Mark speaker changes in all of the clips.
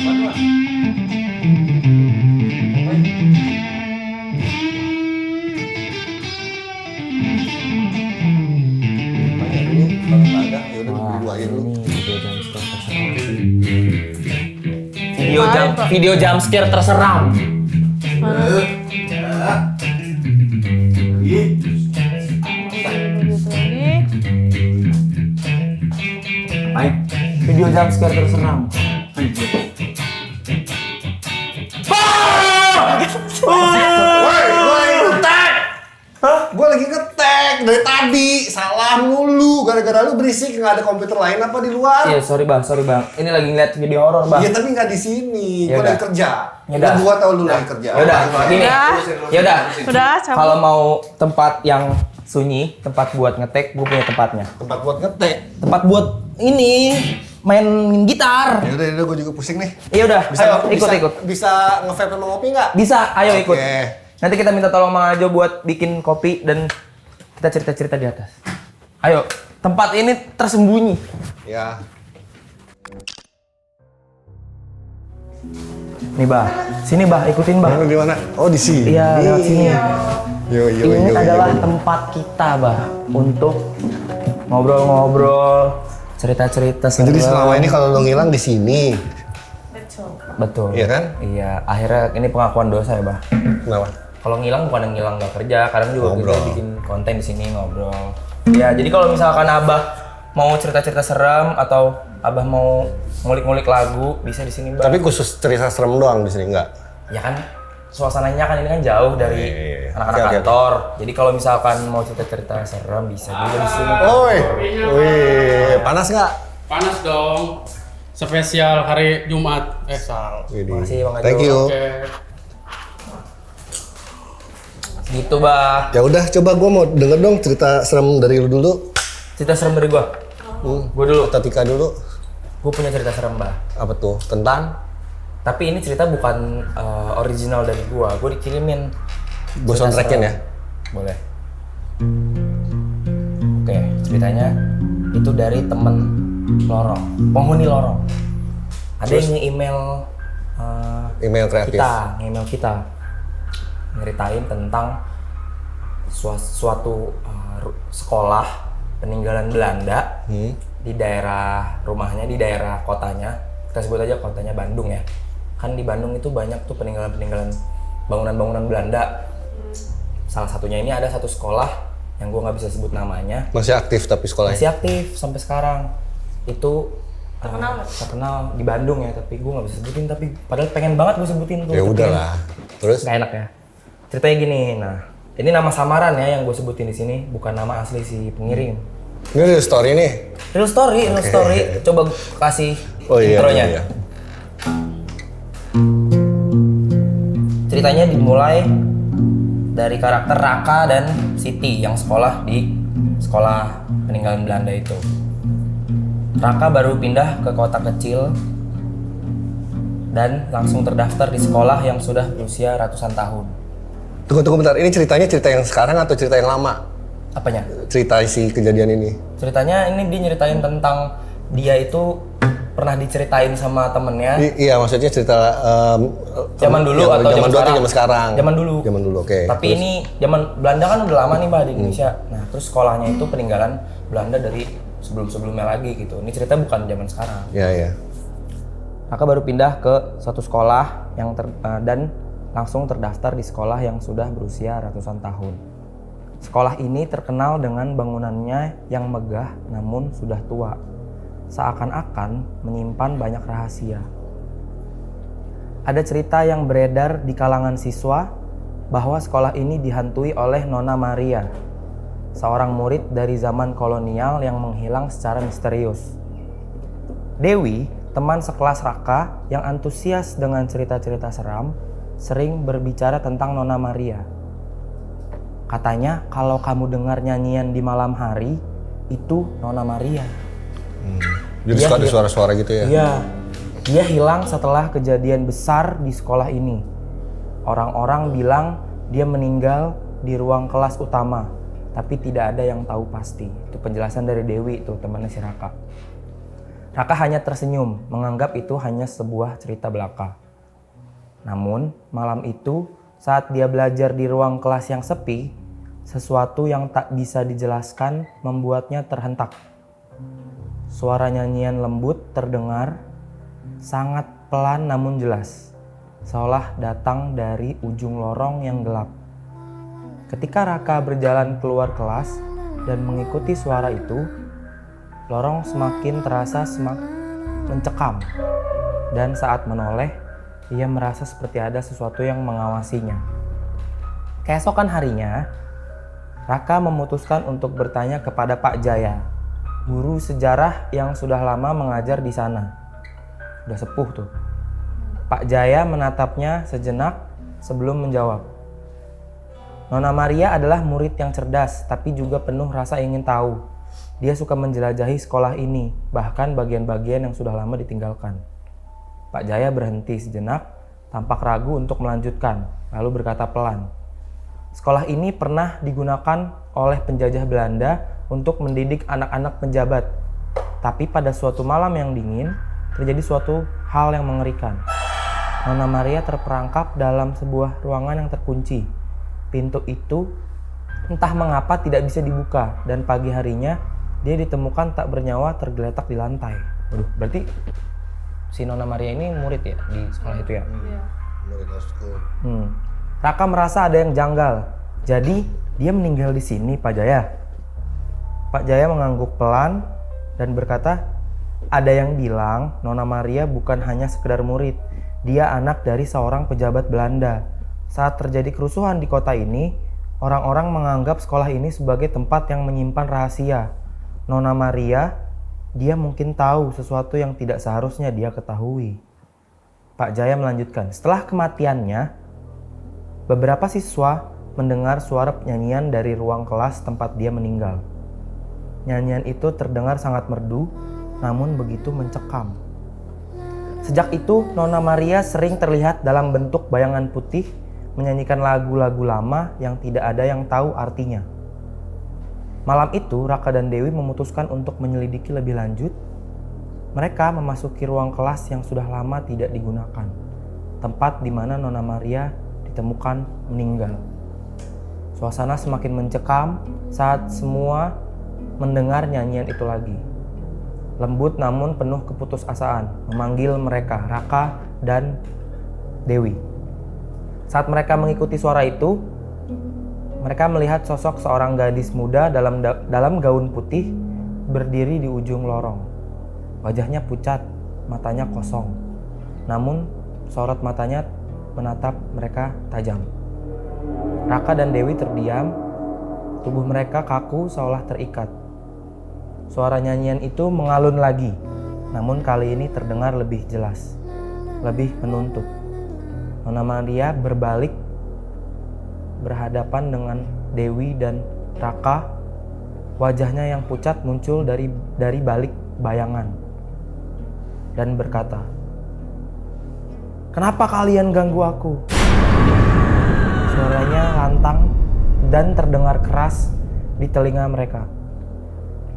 Speaker 1: Video jump scare terseram. Video jump scare terseram.
Speaker 2: Gue lagi ngetek dari tadi, salah mulu. Gara-gara lu berisik, nggak ada komputer lain apa di luar?
Speaker 1: Iya, sorry bang. Ini lagi ngeliat video horor bang.
Speaker 2: Iya tapi nggak di sini. Gue
Speaker 1: Yaudah.
Speaker 2: lagi kerja.
Speaker 1: Yaudah.
Speaker 2: Gua tahu lu lagi kerja.
Speaker 1: Yaudah, gini. Yaudah.
Speaker 3: Udah, cabut.
Speaker 1: Kalau mau tempat yang sunyi, tempat buat ngetek, gue punya tempatnya.
Speaker 2: Tempat buat ngetek.
Speaker 1: Tempat buat ini main gitar.
Speaker 2: Yaudah, gue juga pusing nih.
Speaker 1: Iya udah,
Speaker 2: Bisa,
Speaker 1: ayo ikut.
Speaker 2: Bisa nge-vape sama ngopi nggak?
Speaker 1: Bisa, ayo ikut.
Speaker 2: Oke.
Speaker 1: Nanti kita minta tolong Mang Ajo buat bikin kopi dan kita cerita-cerita di atas. Ayo, tempat ini tersembunyi.
Speaker 2: Ya.
Speaker 1: Nih bah, sini bah, ikutin bah.
Speaker 2: Di mana? Oh di sini.
Speaker 1: Iya, lewat sini.
Speaker 2: Yo.
Speaker 1: Ini adalah tempat kita bah untuk ngobrol-ngobrol, cerita-cerita seru.
Speaker 2: Jadi selama ini kalau lo ngilang di sini.
Speaker 1: Betul.
Speaker 2: Iya kan?
Speaker 1: Iya, akhirnya ini pengakuan dosa ya bah.
Speaker 2: Kenapa?
Speaker 1: Kalau ngilang bukan yang ngilang nggak kerja, kadang juga
Speaker 2: Ngobrol.
Speaker 1: kita bikin konten di sini ngobrol. Ya, jadi kalau misalkan Abah mau cerita-cerita serem atau Abah mau ngulik-ngulik lagu, bisa di sini, Bang.
Speaker 2: Tapi khusus cerita serem doang di sini enggak?
Speaker 1: Ya kan suasananya kan ini kan jauh dari
Speaker 2: Iya.
Speaker 1: anak-anak
Speaker 2: Oke.
Speaker 1: kantor. Jadi kalau misalkan mau cerita-cerita serem bisa juga di sini.
Speaker 2: Oi. Wih, panas nggak?
Speaker 4: Panas dong. Spesial hari Jumat. Sal.
Speaker 1: Makasih Bang Ajo.
Speaker 2: Thank you.
Speaker 4: Oke.
Speaker 1: Gitu, Bah.
Speaker 2: Ya udah, coba gue mau denger dong cerita serem dari lu dulu.
Speaker 1: Cerita serem dari gua. Gua dulu.
Speaker 2: Tatika dulu.
Speaker 1: Gua punya cerita serem, Bah.
Speaker 2: Apa tuh? Tentang?
Speaker 1: Tapi ini cerita bukan original dari gua dikirimin.
Speaker 2: Gue
Speaker 1: Cerita
Speaker 2: soundtrackin
Speaker 1: serem.
Speaker 2: ya.
Speaker 1: Boleh. Oke, ceritanya itu dari temen lorong, penghuni lorong. Ada yang nge-email
Speaker 2: Email kreatif.
Speaker 1: email kita nyeritain tentang suatu sekolah peninggalan Belanda di daerah rumahnya, di daerah kotanya. Kita sebut aja kotanya Bandung ya. Kan di Bandung itu banyak tuh peninggalan-peninggalan bangunan-bangunan Belanda. Salah satunya ini ada satu sekolah yang gue nggak bisa sebut namanya.
Speaker 2: Masih aktif tapi sekolahnya?
Speaker 1: Masih aktif sampai sekarang. Itu terkenal di Bandung ya, tapi gue nggak bisa sebutin. Tapi padahal pengen banget gue sebutin tuh.
Speaker 2: Ya
Speaker 1: tapi
Speaker 2: udahlah. Terus?
Speaker 1: nggak enak ya. Ceritanya gini, nah ini nama samaran ya yang gue sebutin di sini, bukan nama asli si pengirim.
Speaker 2: Ini real story nih.
Speaker 1: Real story. Coba kasih intronya.
Speaker 2: Iya.
Speaker 1: Ceritanya dimulai dari karakter Raka dan Siti yang sekolah di sekolah peninggalan Belanda itu. Raka baru pindah ke kota kecil dan langsung terdaftar di sekolah yang sudah berusia ratusan tahun.
Speaker 2: Tunggu bentar, ini ceritanya cerita yang sekarang atau cerita yang lama?
Speaker 1: Apanya?
Speaker 2: Cerita si kejadian ini.
Speaker 1: Ceritanya ini dia nyeritain tentang dia itu pernah diceritain sama temennya.
Speaker 2: Iya, maksudnya cerita
Speaker 1: Zaman dulu atau zaman sekarang?
Speaker 2: Zaman sekarang.
Speaker 1: Zaman dulu.
Speaker 2: Zaman dulu, oke.
Speaker 1: Tapi
Speaker 2: Terus?
Speaker 1: ini zaman Belanda kan udah lama nih Bah di Indonesia. Nah, terus sekolahnya itu peninggalan Belanda dari sebelum-sebelumnya lagi gitu. Ini cerita bukan zaman sekarang.
Speaker 2: Iya.
Speaker 1: Raka baru pindah ke suatu sekolah yang dan langsung terdaftar di sekolah yang sudah berusia ratusan tahun. Sekolah ini terkenal dengan bangunannya yang megah namun sudah tua. Seakan-akan menyimpan banyak rahasia. Ada cerita yang beredar di kalangan siswa bahwa sekolah ini dihantui oleh Nona Maria, seorang murid dari zaman kolonial yang menghilang secara misterius. Dewi, teman sekelas Raka yang antusias dengan cerita-cerita seram, sering berbicara tentang Nona Maria. Katanya kalau kamu dengar nyanyian di malam hari, itu Nona Maria.
Speaker 2: Jadi suka ada suara-suara gitu ya?
Speaker 1: Iya, dia hilang setelah kejadian besar di sekolah ini. Orang-orang bilang dia meninggal di ruang kelas utama, tapi tidak ada yang tahu pasti. Itu penjelasan dari Dewi tuh, temannya si Raka. Raka hanya tersenyum, menganggap itu hanya sebuah cerita belaka. Namun, malam itu saat dia belajar di ruang kelas yang sepi, sesuatu yang tak bisa dijelaskan membuatnya terhentak. Suara nyanyian lembut terdengar, sangat pelan namun jelas, seolah datang dari ujung lorong yang gelap. Ketika Raka berjalan keluar kelas dan mengikuti suara itu, lorong semakin terasa mencekam, dan saat menoleh, ia merasa seperti ada sesuatu yang mengawasinya. Keesokan harinya, Raka memutuskan untuk bertanya kepada Pak Jaya, guru sejarah yang sudah lama mengajar di sana. Udah sepuh tuh. Pak Jaya menatapnya sejenak sebelum menjawab. Nona Maria adalah murid yang cerdas, tapi juga penuh rasa ingin tahu. Dia suka menjelajahi sekolah ini, bahkan bagian-bagian yang sudah lama ditinggalkan. Pak Jaya berhenti sejenak, tampak ragu untuk melanjutkan, lalu berkata pelan. Sekolah ini pernah digunakan oleh penjajah Belanda untuk mendidik anak-anak penjabat. Tapi pada suatu malam yang dingin, terjadi suatu hal yang mengerikan. Nona Maria terperangkap dalam sebuah ruangan yang terkunci. Pintu itu entah mengapa tidak bisa dibuka, dan pagi harinya dia ditemukan tak bernyawa tergeletak di lantai. Waduh, berarti si Nona Maria ini murid ya di sekolah itu ya?
Speaker 3: Iya.
Speaker 2: Murid school.
Speaker 1: Raka merasa ada yang janggal. Jadi dia meninggal di sini, Pak Jaya. Pak Jaya mengangguk pelan dan berkata, ada yang bilang Nona Maria bukan hanya sekedar murid. Dia anak dari seorang pejabat Belanda. Saat terjadi kerusuhan di kota ini, orang-orang menganggap sekolah ini sebagai tempat yang menyimpan rahasia. Nona Maria, dia mungkin tahu sesuatu yang tidak seharusnya dia ketahui. Pak Jaya melanjutkan, setelah kematiannya, beberapa siswa mendengar suara nyanyian dari ruang kelas tempat dia meninggal. Nyanyian itu terdengar sangat merdu, namun begitu mencekam. Sejak itu, Nona Maria sering terlihat dalam bentuk bayangan putih, menyanyikan lagu-lagu lama yang tidak ada yang tahu artinya. Malam itu, Raka dan Dewi memutuskan untuk menyelidiki lebih lanjut. Mereka memasuki ruang kelas yang sudah lama tidak digunakan, tempat di mana Nona Maria ditemukan meninggal. Suasana semakin mencekam saat semua mendengar nyanyian itu lagi. Lembut namun penuh keputusasaan memanggil mereka, Raka dan Dewi. Saat mereka mengikuti suara itu, mereka melihat sosok seorang gadis muda dalam gaun putih berdiri di ujung lorong. Wajahnya pucat, matanya kosong. Namun sorot matanya menatap mereka tajam. Raka dan Dewi terdiam, tubuh mereka kaku seolah terikat. Suara nyanyian itu mengalun lagi, namun kali ini terdengar lebih jelas, lebih menuntut. Nona Maria berbalik berhadapan dengan Dewi dan Raka. Wajahnya yang pucat muncul dari balik bayangan dan berkata, "Kenapa kalian ganggu aku?" Suaranya lantang dan terdengar keras di telinga mereka.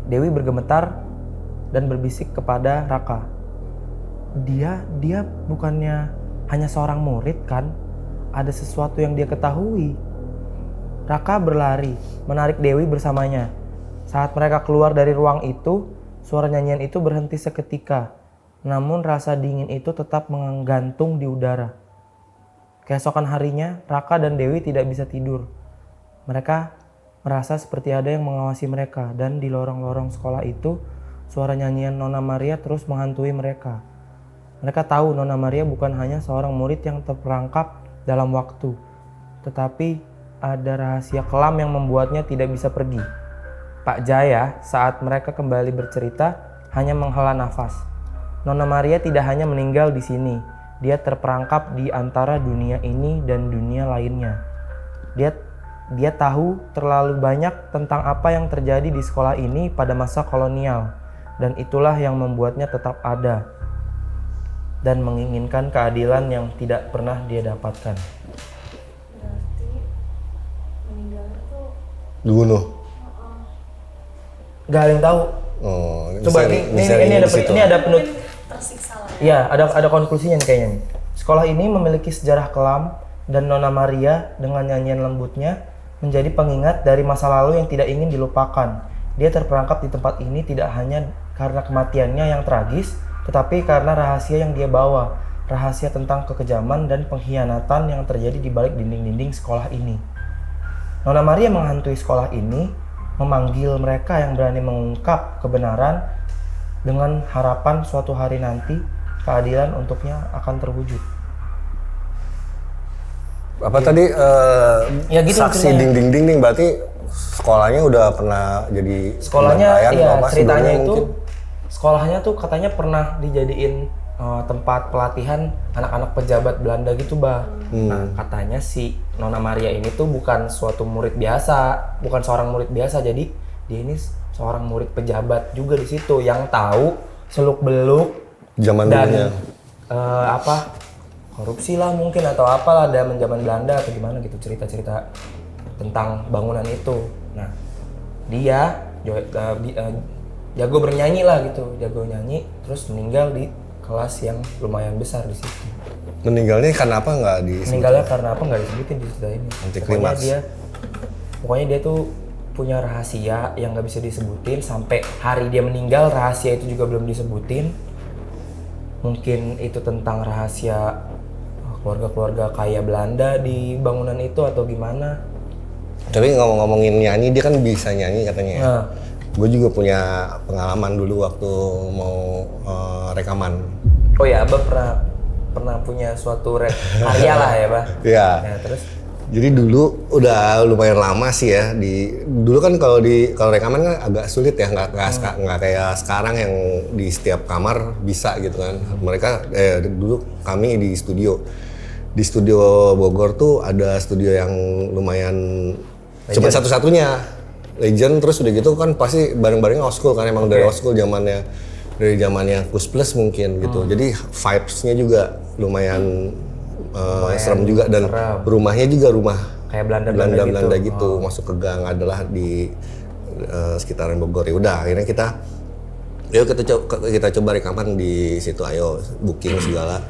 Speaker 1: Dewi bergemetar dan berbisik kepada Raka, Dia bukannya hanya seorang murid kan? Ada sesuatu yang dia ketahui." Raka berlari, menarik Dewi bersamanya. Saat mereka keluar dari ruang itu, suara nyanyian itu berhenti seketika. Namun rasa dingin itu tetap menggantung di udara. Keesokan harinya, Raka dan Dewi tidak bisa tidur. Mereka merasa seperti ada yang mengawasi mereka, dan di lorong-lorong sekolah itu, suara nyanyian Nona Maria terus menghantui mereka. Mereka tahu Nona Maria bukan hanya seorang murid yang terperangkap dalam waktu, tetapi ada rahasia kelam yang membuatnya tidak bisa pergi. Pak Jaya saat mereka kembali bercerita hanya menghela nafas. Nona Maria tidak hanya meninggal di sini, dia terperangkap di antara dunia ini dan dunia lainnya. Dia tahu terlalu banyak tentang apa yang terjadi di sekolah ini pada masa kolonial, dan itulah yang membuatnya tetap ada dan menginginkan keadilan yang tidak pernah dia dapatkan.
Speaker 3: Berarti meninggal itu
Speaker 2: Dibunuh.
Speaker 1: Gak ada yang tahu.
Speaker 2: Oh,
Speaker 1: Coba ini ada penut.
Speaker 3: Tersiksa lah.
Speaker 1: Iya, ada konklusinya nih kayaknya nih. Sekolah ini memiliki sejarah kelam dan Nona Maria dengan nyanyian lembutnya menjadi pengingat dari masa lalu yang tidak ingin dilupakan. Dia terperangkap di tempat ini tidak hanya karena kematiannya yang tragis, tetapi karena rahasia yang dia bawa. Rahasia tentang kekejaman dan pengkhianatan yang terjadi di balik dinding-dinding sekolah ini. Nona Maria menghantui sekolah ini, memanggil mereka yang berani mengungkap kebenaran dengan harapan suatu hari nanti keadilan untuknya akan terwujud.
Speaker 2: Apa tadi
Speaker 1: Ya gitu
Speaker 2: saksi
Speaker 1: ceritanya.
Speaker 2: dinding-dinding berarti sekolahnya udah pernah jadi
Speaker 1: Sekolahnya
Speaker 2: pembantaian
Speaker 1: ya
Speaker 2: apa
Speaker 1: ceritanya
Speaker 2: sebelumnya
Speaker 1: itu
Speaker 2: mungkin?
Speaker 1: sekolahnya tuh katanya pernah dijadiin tempat pelatihan anak-anak pejabat Belanda gitu, Bah. Nah, katanya si Nona Maria ini tuh bukan suatu murid biasa, bukan seorang murid biasa. Jadi dia ini seorang murid pejabat juga di situ yang tahu seluk-beluk
Speaker 2: Zaman
Speaker 1: dan
Speaker 2: dulunya.
Speaker 1: korupsi lah mungkin atau apalah zaman Belanda atau gimana gitu, cerita-cerita tentang bangunan itu. Nah, dia jago bernyanyi lah gitu, jago nyanyi terus meninggal di kelas yang lumayan besar di situ.
Speaker 2: Meninggalnya karena apa nggak di
Speaker 1: Meninggalnya karena apa nggak disebutin di cerita ini.
Speaker 2: Anti klimaks.
Speaker 1: Pokoknya dia tuh punya rahasia yang nggak bisa disebutin sampai hari dia meninggal, rahasia itu juga belum disebutin. Mungkin itu tentang rahasia keluarga-keluarga kaya Belanda di bangunan itu atau gimana.
Speaker 2: Tapi ngomongin nyanyi, dia kan bisa nyanyi katanya ya.
Speaker 1: Nah.
Speaker 2: Gue juga punya pengalaman dulu waktu mau rekaman.
Speaker 1: Oh ya, Abah pernah punya suatu karya lah ya, Bah.
Speaker 2: Iya.
Speaker 1: Ya, terus
Speaker 2: Jadi dulu udah lumayan lama sih ya. Dulu kan kalau rekaman kan agak sulit ya, nggak kayak sekarang yang di setiap kamar bisa gitu kan. Mereka dulu kami di studio. Di studio Bogor tuh ada studio yang lumayan cuma satu-satunya. Legend, terus udah gitu kan pasti bareng-barengnya old school kan, emang dari old school zamannya Kus Plus mungkin gitu. Jadi vibes-nya juga lumayan serem juga dan rumahnya juga rumah
Speaker 1: kayak
Speaker 2: Belanda gitu. Masuk ke gang adalah di sekitaran Bogor. Ya udah akhirnya kita coba rekaman di situ, ayo booking segala.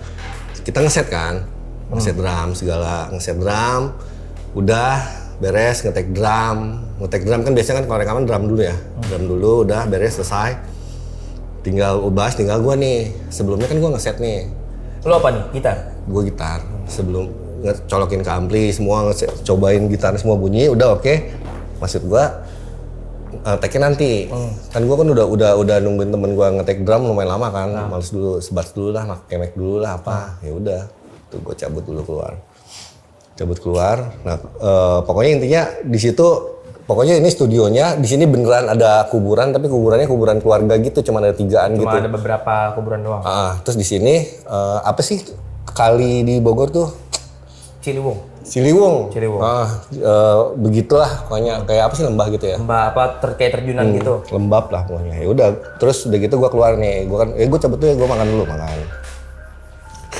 Speaker 2: Kita ngeset kan. Ngeset drum segala, udah beres ngetek drum kan biasanya kan kalau rekaman drum dulu ya. Drum dulu udah beres selesai. Tinggal bass, tinggal gua nih. Sebelumnya kan gua ngeset nih.
Speaker 1: lo apa nih? Gitar?
Speaker 2: Gua gitar. Sebelum colokin ke ampli semua, cobain gitar semua bunyi udah oke. Maksud gua take-nya nanti. Kan gua kan udah nungguin temen gua ngetek drum lumayan lama kan. Males dulu, sebat dulu lah, pakai mic dulu lah apa. Ya udah. Tuh gua cabut keluar. Nah, pokoknya intinya di situ, pokoknya ini studionya di sini beneran ada kuburan, tapi kuburannya kuburan keluarga gitu, cuma ada 3-an gitu.
Speaker 1: Cuma ada beberapa kuburan doang.
Speaker 2: Terus di sini apa sih kali di Bogor tuh? Ciliwung. Begitulah, pokoknya kayak apa sih, lembah gitu ya?
Speaker 1: Lembah apa kayak terjunan gitu.
Speaker 2: Lembab lah pokoknya. Ya udah, terus udah gitu gua keluar nih. Gua cabut tuh ya, gua makan dulu.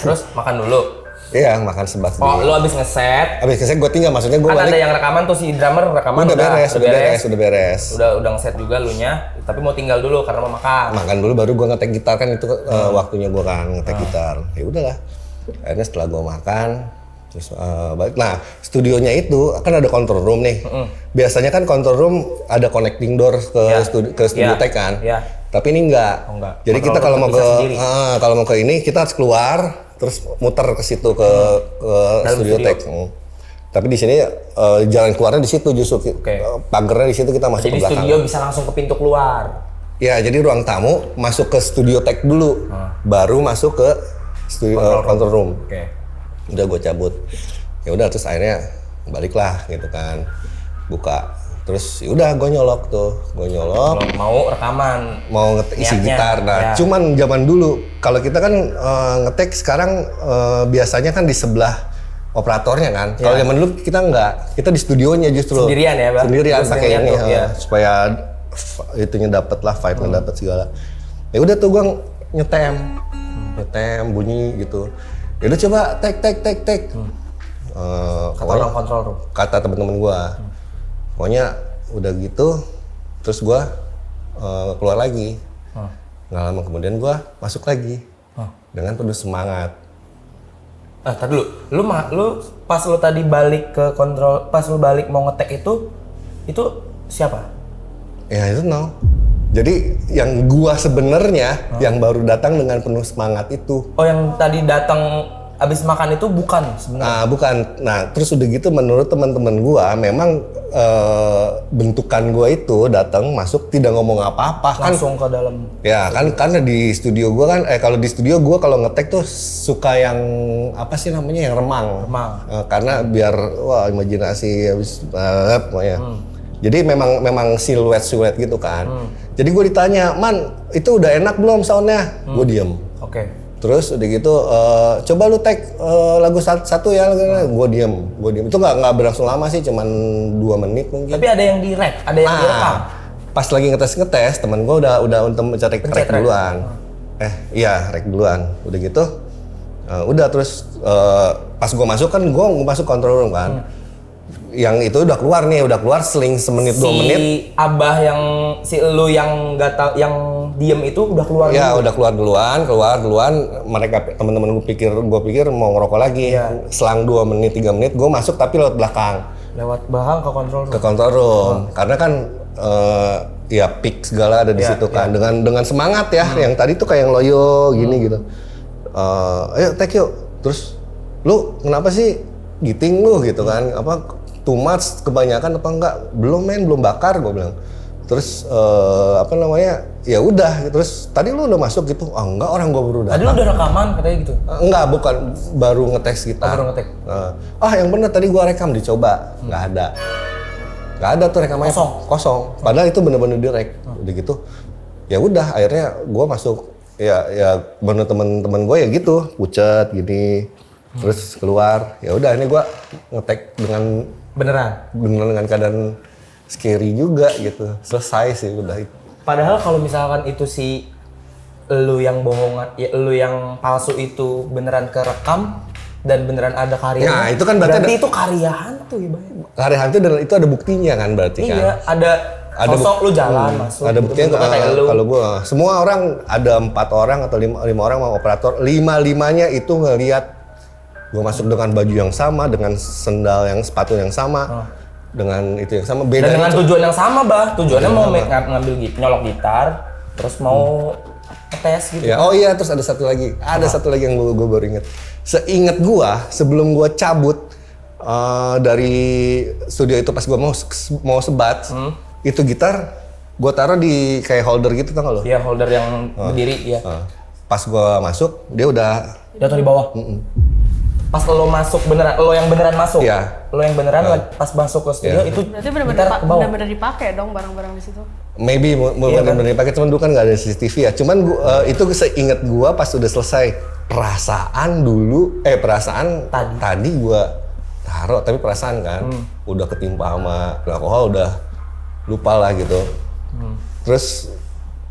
Speaker 1: Terus makan dulu.
Speaker 2: Iya, makan sebat.
Speaker 1: Oh, lo abis ngeset.
Speaker 2: Abis ngeset gue tinggal, maksudnya gue
Speaker 1: Kan
Speaker 2: balik.
Speaker 1: ada yang rekaman tuh, si drummer rekaman
Speaker 2: Udah beres.
Speaker 1: Udah ngeset juga lu nya, tapi mau tinggal dulu karena mau makan.
Speaker 2: Makan dulu baru gue ngetek gitar kan itu waktunya gue kan ngetek gitar. Ya udahlah. Akhirnya setelah gue makan terus balik. Nah, studionya itu kan ada control room nih. Biasanya kan control room ada connecting door ke studio tech kan.
Speaker 1: Iya.
Speaker 2: Tapi ini enggak. Jadi
Speaker 1: Control
Speaker 2: kita kalau
Speaker 1: room
Speaker 2: mau ke ini kita harus keluar terus muter ke situ ke studio tech. Tapi di sini jalan keluarnya di situ justru. Pagernya di situ, kita masuk
Speaker 1: Jadi
Speaker 2: ke belakang.
Speaker 1: studio bisa langsung ke pintu keluar.
Speaker 2: Ya, jadi ruang tamu masuk ke studio tech dulu, baru masuk ke studio control room. Udah gue cabut. Ya udah terus akhirnya baliklah gitu kan. Buka. Terus yaudah gue nyolok.
Speaker 1: Kalau mau rekaman,
Speaker 2: mau isi
Speaker 1: niatnya,
Speaker 2: gitar. Nah, cuman zaman dulu kalau kita kan ngetek sekarang biasanya kan di sebelah operatornya kan. Kalau zaman dulu kita enggak, kita di studionya justru.
Speaker 1: Sendirian ya, Bang?
Speaker 2: Sendirian pakai ini supaya itunya dapet lah, vibe-nya dapet segala. Ya udah tuh gue nyetem bunyi gitu. Ya udah coba tek.
Speaker 1: kata orang kontrol room.
Speaker 2: Kata temen-temen gue. Pokoknya udah gitu, terus gue keluar lagi. Nggak lama kemudian gue masuk lagi dengan penuh semangat.
Speaker 1: Tadi lu pas lu tadi balik ke kontrol, pas lu balik mau ngetek itu siapa?
Speaker 2: Ya itu no. Jadi yang gua sebenarnya yang baru datang dengan penuh semangat itu.
Speaker 1: Oh, yang tadi datang abis makan itu bukan sebenarnya?
Speaker 2: Bukan. Nah terus udah gitu menurut teman-teman gua memang bentukan gua itu datang masuk tidak ngomong apa-apa kan.
Speaker 1: Langsung ke dalam.
Speaker 2: Ya kan karena di studio gua kan kalau di studio gua kalau ngetek tuh suka yang apa sih namanya yang remang. Karena biar imajinasi habis pokoknya. Jadi memang siluet gitu kan. Jadi gue ditanya, "Man, itu udah enak belum soundnya?" Gue diem.
Speaker 1: Oke.
Speaker 2: Terus udah gitu, coba lu tag lagu satu ya, gue diem. Itu nggak berlangsung lama sih, cuman 2 menit mungkin.
Speaker 1: Tapi ada yang di rec, ada yang direkam.
Speaker 2: Pas lagi ngetes, teman gue udah untuk mencari rec duluan. Iya rec duluan. Udah gitu, udah terus pas gue masuk kan gue masuk control room kan. Yang itu udah keluar seling semenit 2 menit.
Speaker 1: Si Abah yang si elu yang nggak tahu yang diem itu udah keluar.
Speaker 2: Ya udah keluar duluan. Mereka teman-teman gue pikir mau ngerokok lagi. Selang 2 menit 3 menit gue masuk tapi lewat belakang.
Speaker 1: Lewat belakang ke kontrol room.
Speaker 2: Ke kontrol room. Karena kan ya pick segala ada di situ kan. Dengan semangat ya. Yang tadi tuh kayak yang loyo gini gitu. Ayo take yuk. Terus lu kenapa sih giting lu gitu kan? Apa too much, kebanyakan apa enggak? Belum bakar gue bilang. Terus ya udah. Terus tadi lu udah masuk gitu? Enggak, orang gue baru datang.
Speaker 1: Tadi lu udah rekaman katanya gitu?
Speaker 2: Enggak, bukan, baru ngetek gitar.
Speaker 1: Baru ngetek.
Speaker 2: Yang bener tadi gue rekam dicoba, nggak ada tuh rekamannya kosong. Padahal itu bener-bener direk. Udah gitu, ya udah akhirnya gue masuk. Ya bener temen-temen gue ya gitu, pucet gini. Terus keluar, ya udah ini gue ngetek dengan beneran dengan keadaan scary juga gitu. Selesai sih udah itu.
Speaker 1: Padahal kalau misalkan itu si lu yang bohongan, ya lu yang palsu itu beneran kerekam dan beneran ada karyanya.
Speaker 2: Nah, itu kan berarti
Speaker 1: itu karya hantu ya, Bang.
Speaker 2: Karya hantu dan itu ada buktinya kan berarti kan.
Speaker 1: Iya, ada sosok lu jalan masuk.
Speaker 2: Ada buktinya kalau gua semua orang ada 4 orang atau 5 orang mau operator, 5-5-nya itu ngelihat gue masuk dengan baju yang sama, dengan sendal yang sepatu yang sama, dengan itu yang sama. Beda.
Speaker 1: Dan dengan tujuan yang sama, Bah. Tujuannya mau ngambil nyolok gitar, terus mau tes gitu.
Speaker 2: Ya, terus ada satu lagi. Satu lagi yang gue baru inget. Seinget gue, sebelum gue cabut dari studio itu pas gue mau sebat, itu gitar gue taruh di kayak holder gitu, tau gak lo?
Speaker 1: Iya, holder yang berdiri, ya.
Speaker 2: Pas gue masuk, dia udah
Speaker 1: jatuh di bawah. Pas lo masuk beneran, lo yang beneran masuk.
Speaker 2: Iya.
Speaker 1: Lo yang beneran pas masuk ke studio itu
Speaker 3: berarti benar-benar dipakai dong barang-barang di situ.
Speaker 2: Maybe bener-bener dipakai, cuman dulu kan nggak ada CCTV ya. Cuman itu seinget gua pas udah selesai perasaan tadi gua taruh, tapi perasaan kan udah ketimpa sama alkohol, udah lupa lah gitu. Terus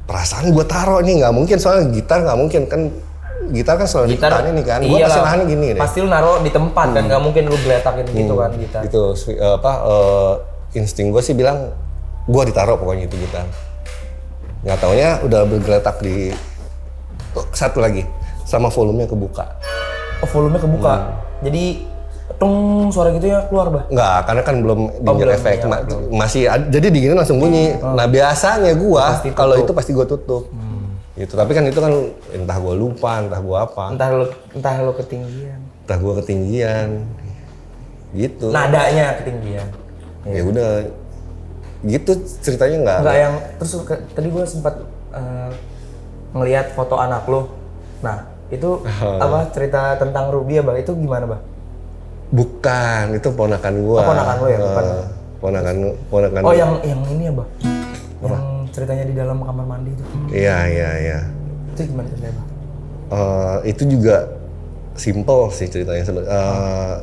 Speaker 2: perasaan gua taruh nih, nggak mungkin soalnya gitar nggak mungkin kan. Gitar kan selalu ditahannya nih kan, gua pasti nahannya gini deh.
Speaker 1: Pasti lu naruh di tempat kan, nggak mungkin lu geletakin gitu kan gitar.
Speaker 2: Gitu, insting gua sih bilang, gua ditaruh pokoknya itu gitar. Nggak taunya udah bergeletak di satu lagi, sama volumenya kebuka.
Speaker 1: Oh, volumenya kebuka, jadi tung suara gitu ya keluar, Bah?
Speaker 2: Nggak, karena kan belum danger efek, masih jadi diginin langsung bunyi. Nah biasanya gua kalau itu pasti gua tutup. Gitu, tapi kan itu kan entah gue lupa, entah gue apa.
Speaker 1: Entah lo ketinggian.
Speaker 2: Entah gue ketinggian. Gitu.
Speaker 1: Nadanya ketinggian.
Speaker 2: Ya udah. Gitu ceritanya nggak.
Speaker 1: Nggak yang terus tadi gue sempat ngelihat foto anak lo. Nah, itu apa cerita tentang Ruby ya, Bang? Itu gimana, Bang?
Speaker 2: Bukan, itu ponakan gue.
Speaker 1: Ponakan lo ya, bukan.
Speaker 2: Ponakan.
Speaker 1: Oh, yang ini ya, Bang? Yang ceritanya di dalam kamar mandi itu.
Speaker 2: Iya.
Speaker 1: Itu gimana ceritanya, Bang?
Speaker 2: Itu juga simple sih ceritanya.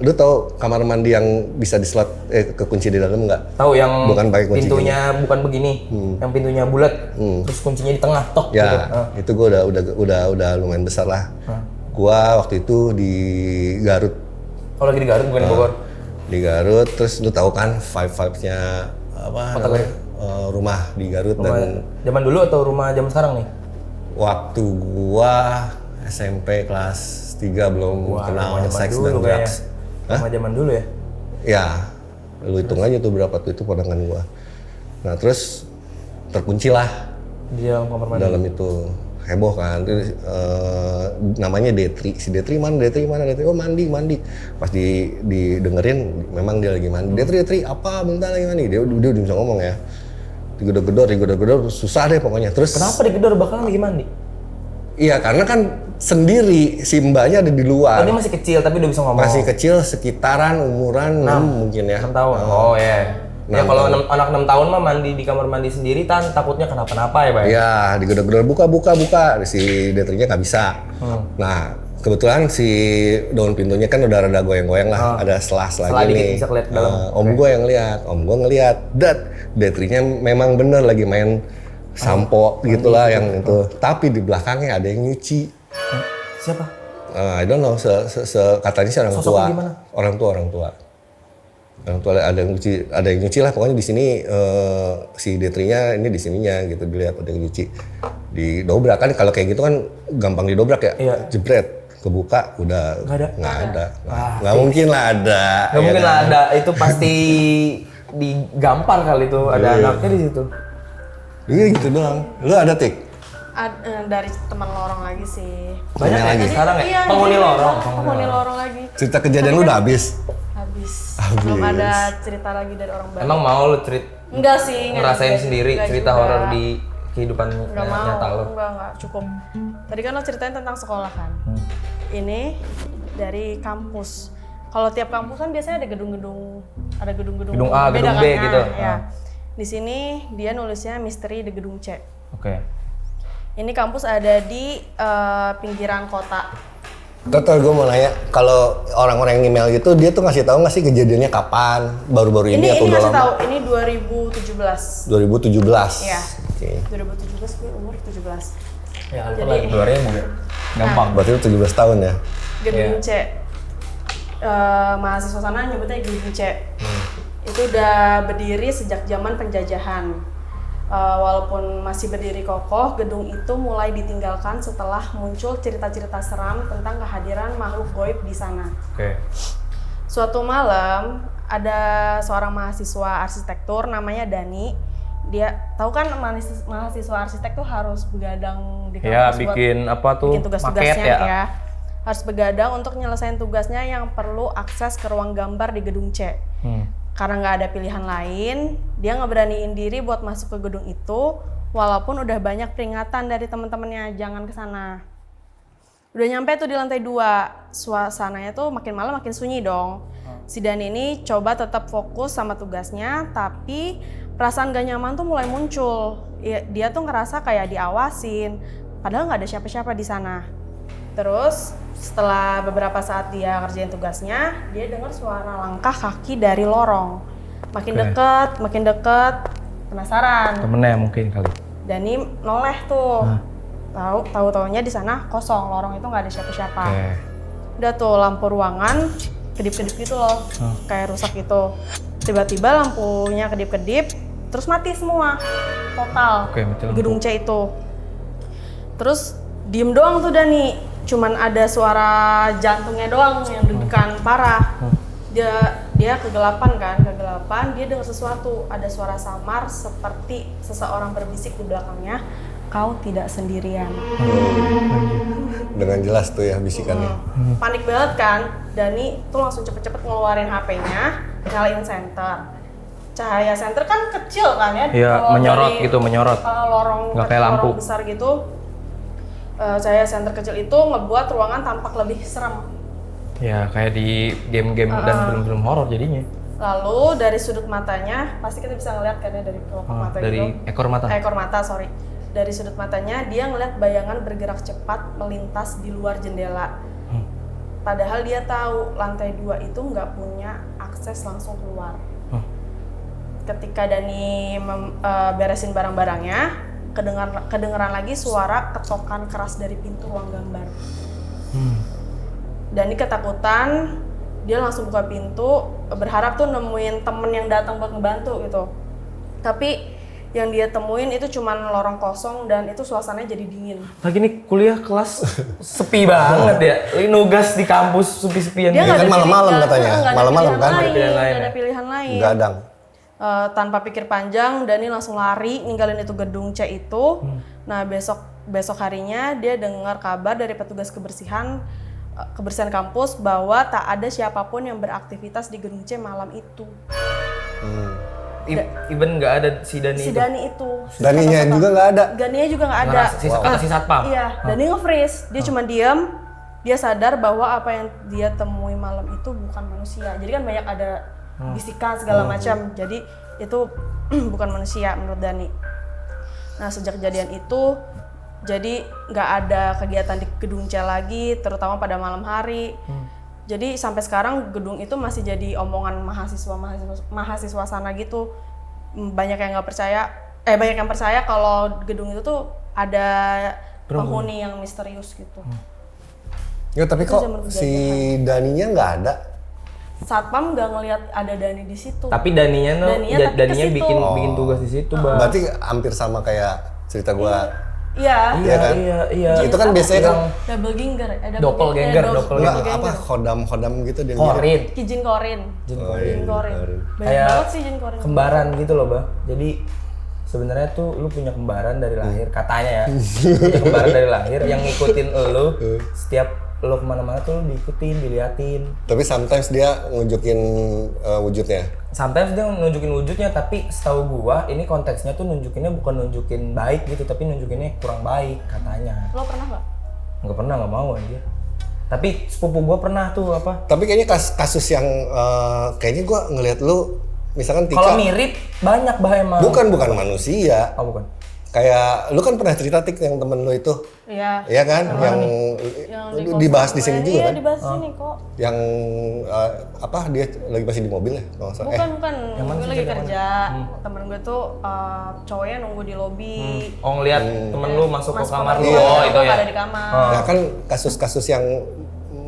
Speaker 2: Lu tahu kamar mandi yang bisa dislot kekunci di dalam nggak?
Speaker 1: Tahu, yang
Speaker 2: bukan pakai kunci
Speaker 1: pintunya gini. Bukan begini, yang pintunya bulat, terus kuncinya di tengah, tok.
Speaker 2: Ya,
Speaker 1: gitu.
Speaker 2: Itu gue udah lumayan besar lah. Gua waktu itu di Garut.
Speaker 1: Oh, lagi di Garut bukan di Bogor?
Speaker 2: Di Garut, terus lu tahu kan vibes-nya apa? rumah di Garut. Dan
Speaker 1: Zaman dulu atau rumah zaman sekarang nih?
Speaker 2: waktu gua SMP kelas 3 belum kenal
Speaker 1: rumah zaman
Speaker 2: seks
Speaker 1: dulu
Speaker 2: dan drugs.
Speaker 1: kayaknya. Rumah zaman dulu ya?
Speaker 2: Ya, lu hitung aja tuh berapa tuh itu pandangan gua. Nah terus terkunci lah
Speaker 1: Di dalam kamar mandi.
Speaker 2: dalam itu, heboh kan. Terus, namanya Detri, si Detri mana, oh mandi. Pas didengerin memang dia lagi mandi. Detri apa bentar lagi mandi, dia udah bisa ngomong ya. Digedor-gedor susah deh pokoknya. Terus
Speaker 1: Kenapa digedor bakal lagi mandi?
Speaker 2: iya karena kan sendiri, si mbaknya ada di luar.
Speaker 1: Tadi masih kecil tapi udah bisa ngomong.
Speaker 2: Masih kecil, sekitaran umuran 6 mungkin ya.
Speaker 1: 6 tahun. Oh ya. Ya
Speaker 2: 6
Speaker 1: kalau
Speaker 2: tahun.
Speaker 1: anak 6 tahun mah mandi di kamar mandi sendiri takutnya kenapa-napa ya, Pak.
Speaker 2: Ya, digedor-gedor buka. Si Detrinya nggak bisa. Nah, kebetulan si daun pintunya kan udah rada goyang-goyang lah, ada selah-selah
Speaker 1: Selah
Speaker 2: gini.
Speaker 1: dikit bisa kelihatan dalam.
Speaker 2: Om gue yang lihat, Detrinya memang bener lagi main sampo gitulah yang itu. Tapi di belakangnya ada yang nyuci.
Speaker 1: Siapa?
Speaker 2: I don't know, katanya sih orang
Speaker 1: Sosoknya
Speaker 2: tua.
Speaker 1: gimana?
Speaker 2: Orang tua. Orang tua ada yang nyuci lah, pokoknya di sini si Detrinya ini di sininya gitu, dilihat ada yang nyuci. Didobrak kan, kalau kayak gitu kan gampang didobrak ya.
Speaker 1: Iya.
Speaker 2: Jebret, kebuka udah
Speaker 1: Nggak ada.
Speaker 2: Nggak mungkin lah ada.
Speaker 1: Nggak mungkin lah ada, itu pasti digampar kali itu, ada anaknya di situ.
Speaker 2: Iya gitu doang. Lu ada Tik?
Speaker 3: Dari teman lorong lagi sih.
Speaker 1: Banyak
Speaker 2: Punya lagi?
Speaker 1: sekarang ya?
Speaker 3: Iya,
Speaker 1: Penghuni
Speaker 3: iya,
Speaker 1: lorong.
Speaker 3: penghuni lorong lagi.
Speaker 2: Cerita kejadian lu udah habis?
Speaker 3: Habis.
Speaker 2: Habis.
Speaker 3: Belum ada cerita lagi dari orang baru.
Speaker 1: Emang mau lu
Speaker 3: Enggak sih.
Speaker 1: ngerasain sendiri
Speaker 3: Enggak
Speaker 1: cerita
Speaker 3: juga.
Speaker 1: horor di kehidupan
Speaker 3: Enggak mau.
Speaker 1: nyata lu?
Speaker 3: Enggak cukup. Tadi kan lo ceritain tentang sekolah kan. Ini dari kampus. Kalau tiap kampus kan biasanya ada gedung-gedung
Speaker 1: Gedung A,
Speaker 3: beda
Speaker 1: gedung
Speaker 3: kan,
Speaker 1: B
Speaker 3: ya.
Speaker 1: gitu.
Speaker 3: Ya. Di sini dia nulisnya misteri di gedung C.
Speaker 1: Oke.
Speaker 3: Ini kampus ada di pinggiran kota.
Speaker 2: Total gue mau nanya, kalau orang-orang yang email gitu, dia tuh ngasih tahu nggak sih kejadiannya kapan? Baru-baru ini atau udah
Speaker 3: ngasih
Speaker 2: lama?
Speaker 3: tahu, ini 2017.
Speaker 2: 2017.
Speaker 3: Iya.
Speaker 2: Oke.
Speaker 3: 2017 gue umur 17.
Speaker 1: Ya,
Speaker 3: Jadi-
Speaker 1: lagi 2000 ya. Gampang.
Speaker 2: Berarti lu 17 tahun ya?
Speaker 3: Gedung
Speaker 1: Iya.
Speaker 3: C. Mahasiswa sana nyebutnya gedung C. Itu udah berdiri sejak zaman penjajahan. Walaupun masih berdiri kokoh, gedung itu mulai ditinggalkan setelah muncul cerita-cerita seram tentang kehadiran makhluk goib di sana.
Speaker 1: Oke.
Speaker 3: Suatu malam ada seorang mahasiswa arsitektur namanya Dani. Dia tahu kan mahasiswa arsitek tuh harus begadang di
Speaker 1: Ya,
Speaker 3: kampus buat
Speaker 1: bikin apa tuh?
Speaker 3: bikin tugas-tugasnya
Speaker 1: maket
Speaker 3: ya. Harus begadang untuk nyelesain tugasnya yang perlu akses ke ruang gambar di gedung C. Karena nggak ada pilihan lain, dia ngeberaniin diri buat masuk ke gedung itu, walaupun udah banyak peringatan dari teman-temannya jangan ke sana. Udah nyampe tuh di lantai 2, suasananya tuh makin malam makin sunyi dong. Si Dani ini coba tetap fokus sama tugasnya, tapi perasaan gak nyaman tuh mulai muncul. Dia tuh ngerasa kayak diawasin, padahal nggak ada siapa-siapa di sana. Terus setelah beberapa saat dia ngerjain tugasnya, dia dengar suara langkah kaki dari lorong. Makin deket, penasaran.
Speaker 1: Temennya mungkin kali.
Speaker 3: Dani noleh tuh. Tahu-taunya di sana kosong, lorong itu nggak ada siapa-siapa.
Speaker 1: Oke.
Speaker 3: Udah tuh lampu ruangan kedip-kedip gitu loh, kayak rusak gitu. Tiba-tiba lampunya kedip-kedip, terus mati semua, total.
Speaker 1: Oke, mati
Speaker 3: di
Speaker 1: lampu.
Speaker 3: gedung C itu. Terus diem doang tuh Dani. Cuman ada suara jantungnya doang yang deg-degan parah. Dia kegelapan, dia dengar sesuatu, ada suara samar seperti seseorang berbisik di belakangnya, kau tidak sendirian.
Speaker 2: Dengan jelas tuh ya bisikannya.
Speaker 3: Panik banget kan, Dani tuh langsung cepet-cepet ngeluarin HP-nya, nyalain senter. Cahaya senter kan kecil kan ya,
Speaker 1: Iya,
Speaker 3: kalau
Speaker 1: menyorot
Speaker 3: dari,
Speaker 1: gitu, menyorot.
Speaker 3: Lorong
Speaker 1: Nggak kayak lampu.
Speaker 3: lorong besar gitu. Cahaya senter kecil itu ngebuat ruangan tampak lebih serem.
Speaker 1: Ya, kayak di game-game dan film-film horor jadinya.
Speaker 3: Lalu dari sudut matanya, pasti kita bisa ngeliat kan ya dari kelopak mata
Speaker 1: Dari
Speaker 3: gitu.
Speaker 1: ekor mata.
Speaker 3: Ekor mata, sorry. Dari sudut matanya, dia ngeliat bayangan bergerak cepat melintas di luar jendela. Padahal dia tahu lantai 2 itu nggak punya akses langsung keluar. Ketika Dani beresin barang-barangnya, kedengeran lagi suara ketokan keras dari pintu ruang gambar. Dani ketakutan, dia langsung buka pintu, berharap tuh nemuin temen yang datang buat ngebantu gitu. Tapi yang dia temuin itu cuman lorong kosong dan itu suasananya jadi dingin.
Speaker 1: Lagi nih kuliah kelas sepi banget ya. Ini nugas di kampus sepi-sepian.
Speaker 3: Dia
Speaker 2: kan
Speaker 3: nggak ada
Speaker 2: malam-malam
Speaker 3: pilihan,
Speaker 2: katanya.
Speaker 3: nggak ada
Speaker 2: Malam-malam
Speaker 3: pilihan
Speaker 2: kan?
Speaker 3: lain,
Speaker 1: Nggak ada pilihan lain
Speaker 3: nggak ada
Speaker 1: ya?
Speaker 3: pilihan lain.
Speaker 2: Gadang.
Speaker 3: Tanpa pikir panjang, Dani langsung lari ninggalin itu gedung C itu. Nah besok harinya dia dengar kabar dari petugas kebersihan kampus bahwa tak ada siapapun yang beraktivitas di gedung C malam itu.
Speaker 1: Even nggak ada si Dani
Speaker 3: Si
Speaker 1: itu.
Speaker 3: Dani itu.
Speaker 2: Daninya juga nggak ada.
Speaker 3: Daninya juga nggak ada.
Speaker 1: Kata si satpam.
Speaker 3: Iya, Dani nge-freeze. Dia cuma diam. Dia sadar bahwa apa yang dia temui malam itu bukan manusia. Jadi kan banyak ada bisikan segala macam. Jadi itu bukan manusia menurut Dani. Nah sejak kejadian itu, jadi nggak ada kegiatan di gedung C lagi, terutama pada malam hari. Jadi sampai sekarang gedung itu masih jadi omongan mahasiswa sana gitu. Banyak yang nggak percaya, banyak yang percaya kalau gedung itu tuh ada penghuni yang misterius gitu.
Speaker 2: Ya tapi
Speaker 3: Itu
Speaker 2: kok
Speaker 3: zaman
Speaker 2: si Daninya nggak ada.
Speaker 3: Satpam nggak ngelihat ada Dani di situ.
Speaker 1: Tapi Daninya
Speaker 3: Daninya ke situ.
Speaker 1: bikin tugas di situ, Bang.
Speaker 2: Berarti hampir sama kayak cerita gua.
Speaker 3: Iya.
Speaker 2: Iya kan?
Speaker 1: Iya.
Speaker 2: Itu kan biasanya kan
Speaker 3: Double ganger,
Speaker 1: Doppelganger.
Speaker 2: nggak apa hodam gitu dia.
Speaker 1: Korin.
Speaker 3: Jin Korin. Jin Korin. Banyak
Speaker 1: Kayak
Speaker 3: banget sih Jin Korin.
Speaker 1: Kembaran gitu loh, Bang. Jadi sebenarnya tuh lu punya kembaran dari lahir, katanya ya. Punya kembaran dari lahir yang ngikutin lu setiap lu kemana-mana tuh lu diikutin, diliatin.
Speaker 2: Tapi sometimes dia nunjukin wujudnya.
Speaker 1: Sometimes dia nunjukin wujudnya, tapi setahu gua ini konteksnya tuh nunjukinnya bukan nunjukin baik gitu, tapi nunjukinnya kurang baik katanya.
Speaker 3: Lo pernah nggak?
Speaker 1: Nggak pernah, nggak mau aja. Tapi sepupu gua pernah tuh apa?
Speaker 2: Tapi kayaknya kasus yang kayaknya gua ngelihat lu misalkan Tika.
Speaker 1: Kalau mirip banyak bah emang.
Speaker 2: Bukan manusia.
Speaker 1: Oh bukan.
Speaker 2: Kayak lu kan pernah cerita Tik yang temen lu itu.
Speaker 3: Iya.
Speaker 2: Iya kan? Yang dibahas di sini juga
Speaker 3: iya,
Speaker 2: kan?
Speaker 3: dibahas di sini kok.
Speaker 2: Yang apa dia lagi masih di mobil ya? Kalau nggak salah.
Speaker 3: Bukan. Gue lagi kerja. Temen gue tuh cowoknya nunggu di lobi.
Speaker 1: Oh ngeliat temen lu masuk ke kamar lu.
Speaker 3: Iya,
Speaker 1: Oh itu
Speaker 3: gue
Speaker 1: ya.
Speaker 3: ada di kamar.
Speaker 2: Nah kan kasus-kasus yang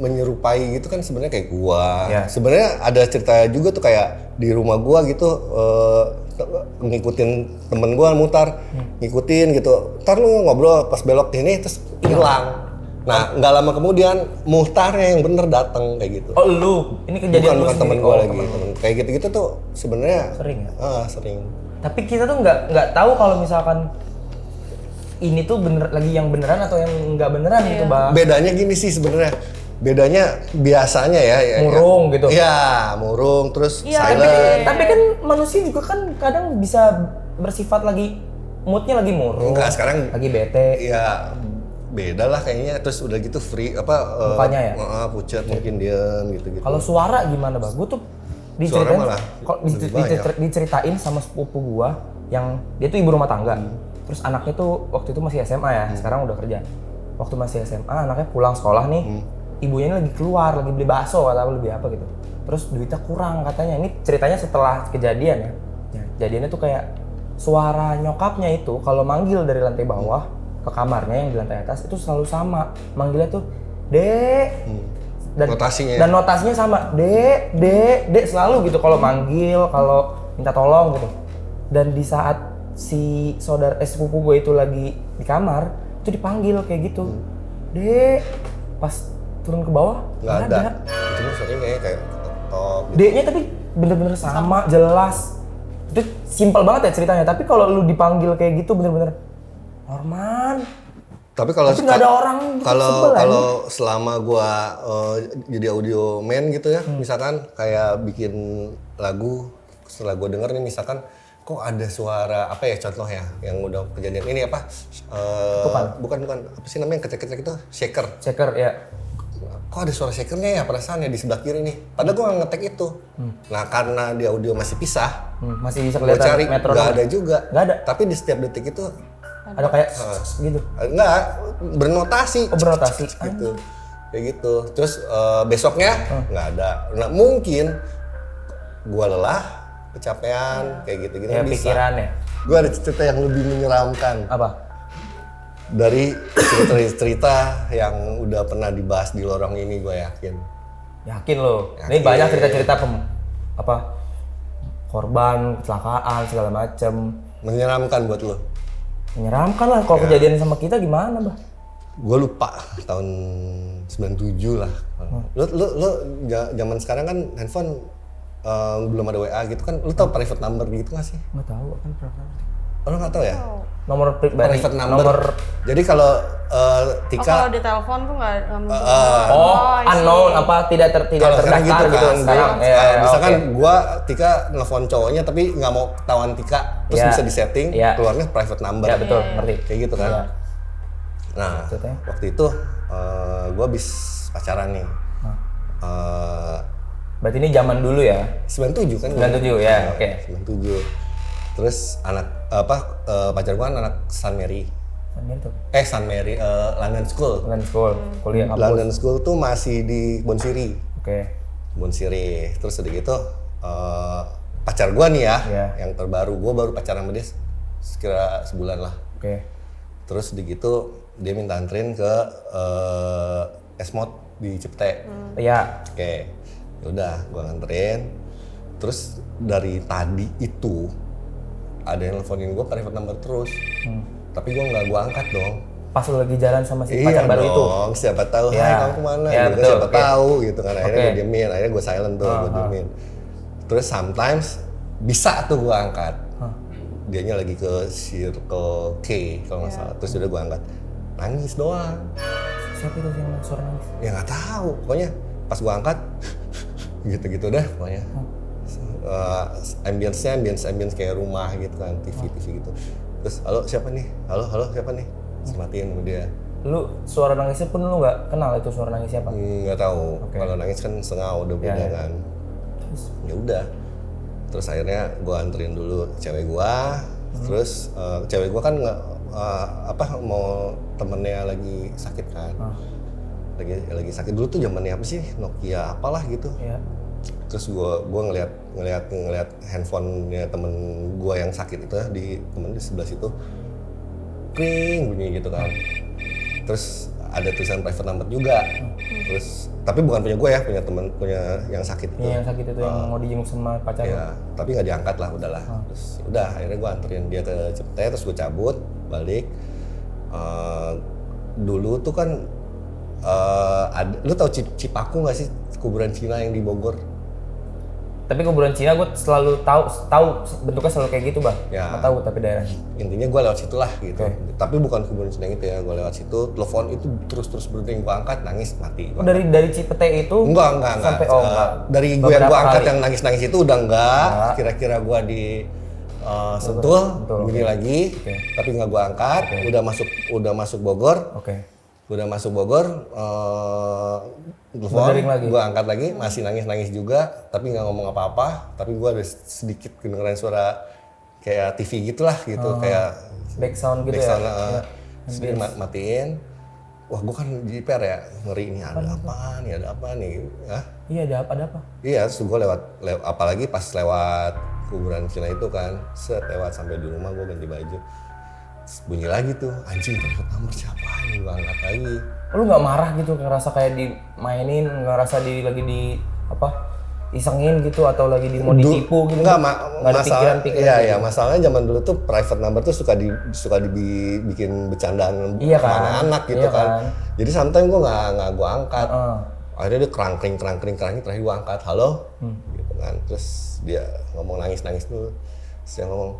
Speaker 2: menyerupai gitu kan sebenarnya kayak gua.
Speaker 1: Ya.
Speaker 2: Sebenarnya ada cerita juga tuh kayak di rumah gua gitu ngikutin temen gua mutar, ngikutin gitu. Ntar lu ngobrol pas belok ini terus hilang. Nah nggak lama kemudian muhtarnya yang bener datang kayak gitu.
Speaker 1: Oh lu, ini kejadian
Speaker 2: Bukan
Speaker 1: lu
Speaker 2: temen
Speaker 1: sendiri.
Speaker 2: gua
Speaker 1: Oh,
Speaker 2: lagi.
Speaker 1: temen lu.
Speaker 2: Kayak gitu-gitu tuh sebenarnya
Speaker 1: Sering ya?
Speaker 2: sering.
Speaker 1: Tapi kita tuh nggak tahu kalau misalkan ini tuh lagi yang beneran atau yang nggak beneran gitu, Bang.
Speaker 2: Bedanya gini sih sebenarnya. Bedanya biasanya ya
Speaker 1: Murung gitu.
Speaker 2: Iya, murung terus
Speaker 3: Iya,
Speaker 2: silent.
Speaker 1: Tapi kan manusia juga kan kadang bisa bersifat lagi moodnya lagi murung.
Speaker 2: Enggak, sekarang
Speaker 1: lagi bete.
Speaker 2: ya beda lah kayaknya. Terus udah gitu free
Speaker 1: Mukanya ya?
Speaker 2: pucat mungkin diam gitu-gitu.
Speaker 1: Kalau suara gimana, Bang? Gue tuh
Speaker 2: Suara malah lebih banyak.
Speaker 1: diceritain sama sepupu gua yang dia tuh ibu rumah tangga. Terus anaknya tuh waktu itu masih SMA ya, sekarang udah kerja. Waktu masih SMA anaknya pulang sekolah nih. Ibunya ini lagi keluar, lagi beli bakso atau lebih apa gitu. Terus duitnya kurang katanya. Ini ceritanya setelah kejadian ya. Kejadiannya tuh kayak suara nyokapnya itu kalau manggil dari lantai bawah ke kamarnya yang di lantai atas itu selalu sama. Manggilnya tuh, "Dek."
Speaker 2: Notasinya.
Speaker 1: Dan notasinya sama, "Dek, Dek" selalu gitu kalau manggil, kalau minta tolong gitu. Dan di saat si sepupu gue itu lagi di kamar, itu dipanggil kayak gitu. "Dek." Pas turun ke bawah
Speaker 2: Nggak ada. Itu mah sering kayak ketok gitu.
Speaker 1: D-nya tapi bener-bener sama, jelas. Itu simpel banget ya ceritanya, tapi kalau lu dipanggil kayak gitu bener-bener Norman.
Speaker 2: Tapi kalau
Speaker 1: Tapi nggak ada orang gitu, sebel aja.
Speaker 2: kalau selama gua jadi audio man gitu ya, misalkan kayak bikin lagu, setelah gua denger nih misalkan kok ada suara apa ya contoh ya yang udah kejadian ini apa? Bukan apa sih namanya yang kecek-kecek itu shaker.
Speaker 1: Checker ya.
Speaker 2: Kok ada suara shakernya ya perasaan ya di sebelah kiri nih. Padahal gua nggak ngetek itu. Nah karena di audio masih pisah,
Speaker 1: Masih bisa
Speaker 2: gua
Speaker 1: kelihatan
Speaker 2: cari
Speaker 1: metronom.
Speaker 2: nggak ada juga.
Speaker 1: Nggak ada.
Speaker 2: Tapi di setiap detik itu
Speaker 1: Ada kayak gitu.
Speaker 2: enggak bernotasi.
Speaker 1: Oh, bernotasi.
Speaker 2: Gitu. Kayak gitu. Terus besoknya nggak ada. Nah, mungkin gua lelah, kecapean, kayak gitu-gitu
Speaker 1: Ya
Speaker 2: bisa.
Speaker 1: pikiran ya.
Speaker 2: Gua ada cerita yang lebih menyeramkan.
Speaker 1: Apa?
Speaker 2: Dari cerita-cerita yang udah pernah dibahas di lorong ini, gue yakin.
Speaker 1: Yakin lo. Ini
Speaker 2: Yakin.
Speaker 1: banyak cerita-cerita korban, kecelakaan segala macem.
Speaker 2: Menyeramkan buat lo?
Speaker 1: Menyeramkan lah, kalau kejadian sama kita gimana, Bah?
Speaker 2: Gue lupa tahun 97 lah. Lo zaman sekarang kan handphone belum ada WA gitu kan, lo tau private number gitu gak sih?
Speaker 1: Nggak tahu, kan
Speaker 2: Oh, lo gak tau ya?
Speaker 1: nomor pribadi,
Speaker 2: Private number. Jadi kalau Tika
Speaker 3: kalau di telepon tuh nggak muncul. I see.
Speaker 1: unknown apa tidak
Speaker 2: kalau
Speaker 1: terdaftar
Speaker 2: sekarang gitu kan,
Speaker 1: sekarang.
Speaker 2: misalkan
Speaker 1: Oke.
Speaker 2: gua Tika nelfon cowoknya tapi nggak mau ketahuan Tika, terus
Speaker 1: Ya.
Speaker 2: bisa disetting
Speaker 1: Ya.
Speaker 2: keluarnya private number.
Speaker 1: Ya betul, ngerti.
Speaker 2: Kayak gitu kan. Nah,
Speaker 1: Maksudnya?
Speaker 2: waktu itu gua habis pacaran nih.
Speaker 1: Berarti ini zaman dulu ya?
Speaker 2: 97 kan.
Speaker 1: 97 ya, oke.
Speaker 2: 97. Terus pacar gua kan anak St. Mary. St. Mary, London School.
Speaker 1: London School, kuliah kampus.
Speaker 2: London School tuh masih di Bon Siri.
Speaker 1: Oke.
Speaker 2: Bon Siri. Terus udah gitu pacar gua nih ya,
Speaker 1: Iya.
Speaker 2: yang terbaru, gua baru pacaran sama dia sekira sebulan lah.
Speaker 1: Oke.
Speaker 2: Terus udah gitu dia minta anterin ke Esmod di Cipete.
Speaker 1: Iya.
Speaker 2: Oke, yaudah gua nganterin. Terus dari tadi itu ada yang nelfonin gua private number terus. Tapi gua nggak gua angkat dong.
Speaker 1: Pas lu lagi jalan sama si
Speaker 2: Iya
Speaker 1: pacar baru itu.
Speaker 2: dong, siapa tahu,
Speaker 1: Iya.
Speaker 2: hai kamu kemana?
Speaker 1: Iya,
Speaker 2: Gitu kan,
Speaker 1: betul,
Speaker 2: siapa
Speaker 1: oke.
Speaker 2: tahu gitu kan. Akhirnya
Speaker 1: Oke.
Speaker 2: gue diemin, akhirnya gue silent tuh, gue diemin. Terus sometimes bisa tuh gue angkat. Dianya lagi ke Circle K kalau nggak salah. Terus udah gue angkat. Nangis doang.
Speaker 1: Siapa itu yang suara nangis?
Speaker 2: Ya nggak tahu, pokoknya pas gue angkat gitu-gitu dah pokoknya. Ambience kayak rumah gitu kan, TV gitu. Terus halo siapa nih? Halo siapa nih? Terus matiin sama dia.
Speaker 1: Lu suara nangisnya pun lu nggak kenal itu suara nangis siapa?
Speaker 2: Nggak tahu. Kalau nangis kan sengau udah beda
Speaker 1: Ya.
Speaker 2: kan. Ya udah. Terus akhirnya gue anterin dulu cewek gue. Terus cewek gue kan nggak mau temennya lagi sakit kan. Lagi sakit dulu tuh zamannya apa sih? Nokia apalah gitu.
Speaker 1: Iya.
Speaker 2: Terus gue ngeliat handphonenya temen gue yang sakit itu di temen di sebelah situ, kring bunyi gitu kan. Terus ada tulisan private number juga. Terus tapi bukan punya gue ya, punya yang sakit itu.
Speaker 1: Iya, yang sakit itu yang mau dijenguk sama pacar.
Speaker 2: Ya, tapi nggak diangkat lah, udahlah. Terus udah akhirnya gue anterin dia ke Cipete, terus gue cabut balik. Dulu tuh kan lu tau Cipaku nggak sih, kuburan Cina yang di Bogor?
Speaker 1: Tapi kuburan Cina gue selalu tahu bentuknya selalu kayak gitu, Bang.
Speaker 2: Ya.
Speaker 1: Nggak tahu tapi daerahnya.
Speaker 2: Intinya gue lewat situ lah gitu.
Speaker 1: Oke.
Speaker 2: Tapi bukan kuburan Cina gitu ya, gue lewat situ, telepon itu terus berhenti, gue angkat, nangis, mati.
Speaker 1: Oh, dari Cipete itu
Speaker 2: Enggak.
Speaker 1: sampai enggak.
Speaker 2: Dari gue yang gue angkat yang nangis itu udah enggak. Kira-kira gue di Sentul,
Speaker 1: Betul,
Speaker 2: bunyi
Speaker 1: oke.
Speaker 2: lagi, tapi nggak gue angkat. Udah masuk Bogor.
Speaker 1: Oke.
Speaker 2: Udah masuk Bogor, telepon,
Speaker 1: Berdering lagi.
Speaker 2: gue angkat lagi, masih nangis juga, tapi nggak ngomong apa-apa. Tapi gue ada sedikit kedengeran suara kayak TV gitulah gitu, kayak
Speaker 1: Back sound gitu
Speaker 2: backsound,
Speaker 1: ya.
Speaker 2: sedikit matiin. Wah, gue kan jiper ya, ngeri ini ada apa nih? Hah?
Speaker 1: Iya, ada apa?
Speaker 2: Iya, terus gue lewat, apalagi pas lewat kuburan Cina itu kan, lewat sampai di rumah gue ganti baju. Terus bunyi lagi tuh, anjing private number siapa ini, gue angkat lagi.
Speaker 1: Lu nggak marah gitu, ngerasa kayak dimainin, ngerasa lagi di isengin gitu, atau lagi mau ditipu gitu?
Speaker 2: Enggak,
Speaker 1: Nggak ada
Speaker 2: masalah.
Speaker 1: pikiran-pikiran
Speaker 2: Iya, masalahnya zaman dulu tuh private number tuh suka dibikin bercandaan
Speaker 1: Iya kan?
Speaker 2: sama anak gitu
Speaker 1: Iya
Speaker 2: kan.
Speaker 1: kan?
Speaker 2: Jadi sometimes gue nggak gue angkat.
Speaker 1: Heeh.
Speaker 2: Akhirnya dia kerangkring terakhir gue angkat, halo, gitu kan. Terus dia ngomong nangis dulu. Terus dia ngomong,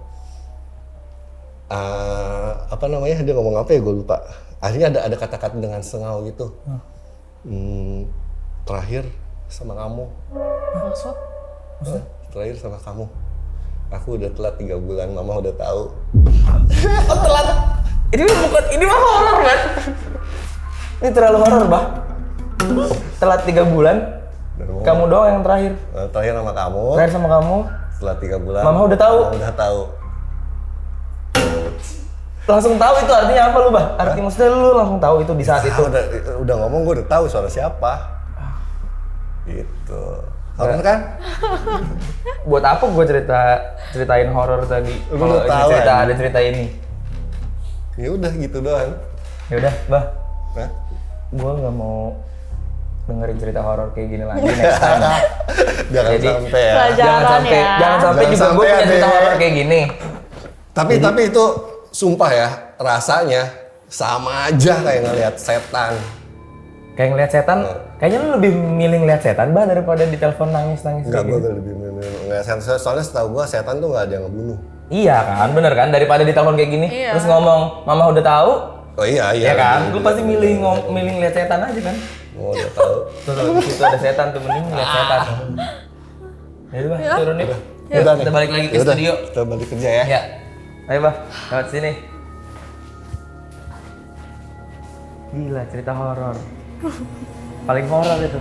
Speaker 2: apa namanya? Dia ngomong apa ya? Gue lupa. Akhirnya ada kata-kata dengan sengau gitu. Terakhir sama kamu.
Speaker 3: Maksud?
Speaker 2: Terakhir sama kamu. Aku udah telat 3 bulan, mama udah tahu.
Speaker 1: Oh, telat. Ini mah horor, kan? Ini terlalu horor, Bah. Telat 3 bulan.
Speaker 2: Dan mama-
Speaker 1: Kamu doang yang terakhir.
Speaker 2: Terakhir sama kamu.
Speaker 1: Terakhir sama kamu.
Speaker 2: Setelah 3 bulan.
Speaker 1: Mama udah tahu.
Speaker 2: Mama udah tahu.
Speaker 1: Langsung tahu itu artinya apa lu, Bah? Arti maksudnya lu langsung tahu itu di saat itu.
Speaker 2: Udah ngomong, gue udah tahu suara siapa. Gitu. Horor kan?
Speaker 1: Buat apa gue ceritain horor tadi?
Speaker 2: Lu
Speaker 1: Kalau
Speaker 2: udah tahu,
Speaker 1: ada
Speaker 2: anjing.
Speaker 1: cerita ini.
Speaker 2: Ya udah gitu doang.
Speaker 1: Ya udah, Bah.
Speaker 2: Hah?
Speaker 1: Gue nggak mau dengerin cerita horor kayak gini lagi next time.
Speaker 2: Jangan
Speaker 1: Jadi,
Speaker 2: sampai ya.
Speaker 3: Pelajaran.
Speaker 1: Jangan sampai
Speaker 3: ya.
Speaker 1: juga
Speaker 2: Jangan
Speaker 1: gue
Speaker 2: sampai
Speaker 1: punya cerita
Speaker 2: ada-
Speaker 1: horor kayak gini.
Speaker 2: Tapi itu sumpah ya, rasanya sama aja kayak ngelihat setan.
Speaker 1: Kayak ngeliat setan, kayaknya lu lebih milih ngeliat setan bah daripada di telepon nangis-nangis
Speaker 2: Enggak,
Speaker 1: kayak
Speaker 2: gue
Speaker 1: gitu.
Speaker 2: lebih nggak setan. Soalnya setahu gue setan tuh nggak ada yang ngebunuh.
Speaker 1: Iya kan, bener kan? Daripada di telepon kayak gini,
Speaker 3: Iya.
Speaker 1: terus ngomong, mama udah tahu,
Speaker 2: Oh iya.
Speaker 1: ya kan? Lu pasti milih ngeliat setan aja kan?
Speaker 2: Oh, udah tahu.
Speaker 1: Terus di situ ada setan tuh, mending ngeliat setan. Ya udah, Bah, turun yuk.
Speaker 2: Udah nih.
Speaker 1: Kita balik lagi ke
Speaker 2: Yaudah,
Speaker 1: studio.
Speaker 2: Kita balik kerja ya.
Speaker 1: Ya, ayo bah, lewat sini. Gila, cerita horor. Paling horor itu.